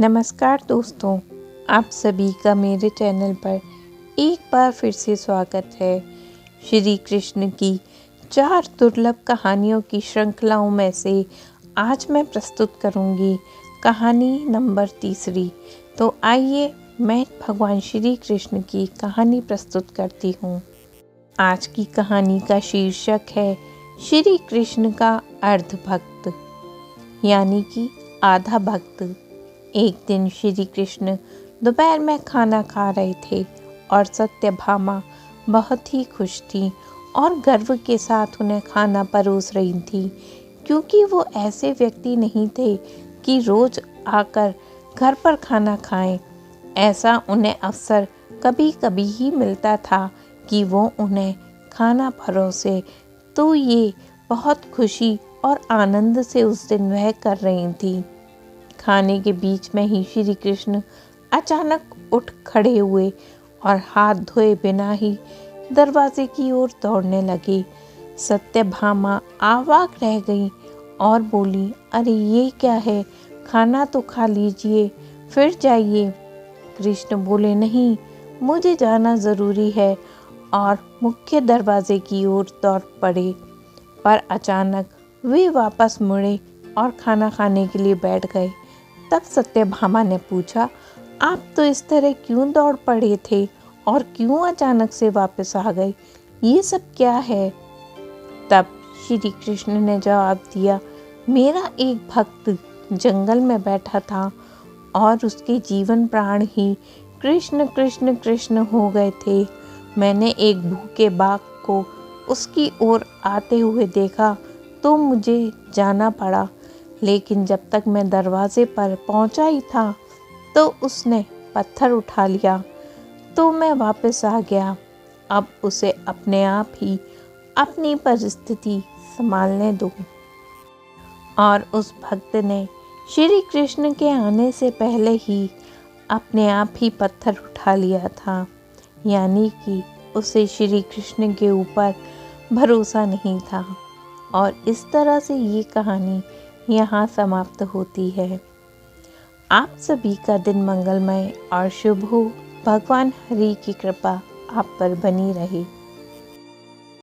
नमस्कार दोस्तों, आप सभी का मेरे चैनल पर एक बार फिर से स्वागत है। श्री कृष्ण की 4 दुर्लभ कहानियों की श्रृंखलाओं में से आज मैं प्रस्तुत करूंगी कहानी नंबर 3। तो आइए मैं भगवान श्री कृष्ण की कहानी प्रस्तुत करती हूँ। आज की कहानी का शीर्षक है श्री कृष्ण का अर्ध भक्त, यानी कि आधा भक्त। एक दिन श्री कृष्ण दोपहर में खाना खा रहे थे और सत्यभामा बहुत ही खुश थी और गर्व के साथ उन्हें खाना परोस रही थी, क्योंकि वो ऐसे व्यक्ति नहीं थे कि रोज आकर घर पर खाना खाएं। ऐसा उन्हें अवसर कभी कभी ही मिलता था कि वो उन्हें खाना परोसे, तो ये बहुत खुशी और आनंद से उस दिन वह कर रही थी। खाने के बीच में ही श्री कृष्ण अचानक उठ खड़े हुए और हाथ धोए बिना ही दरवाजे की ओर दौड़ने लगे। सत्यभामा अवाक रह गई और बोली, अरे ये क्या है, खाना तो खा लीजिए, फिर जाइए। कृष्ण बोले, नहीं, मुझे जाना ज़रूरी है, और मुख्य दरवाजे की ओर दौड़ पड़े। पर अचानक वे वापस मुड़े और खाना खाने के लिए बैठ गए। तब सत्यभामा ने पूछा, आप तो इस तरह क्यों दौड़ पड़े थे और क्यों अचानक से वापस आ गए? ये सब क्या है? तब श्री कृष्ण ने जवाब दिया, मेरा एक भक्त जंगल में बैठा था और उसके जीवन प्राण ही कृष्ण कृष्ण कृष्ण हो गए थे। मैंने एक भूखे बाघ को उसकी ओर आते हुए देखा तो मुझे जाना पड़ा, लेकिन जब तक मैं दरवाजे पर पहुंचा ही था तो उसने पत्थर उठा लिया, तो मैं वापस आ गया। अब उसे अपने आप ही अपनी परिस्थिति संभालने दो। और उस भक्त ने श्री कृष्ण के आने से पहले ही अपने आप ही पत्थर उठा लिया था, यानी कि उसे श्री कृष्ण के ऊपर भरोसा नहीं था। और इस तरह से ये कहानी यहाँ समाप्त होती है। आप सभी का दिन मंगलमय और शुभ हो। भगवान हरि की कृपा आप पर बनी रहे।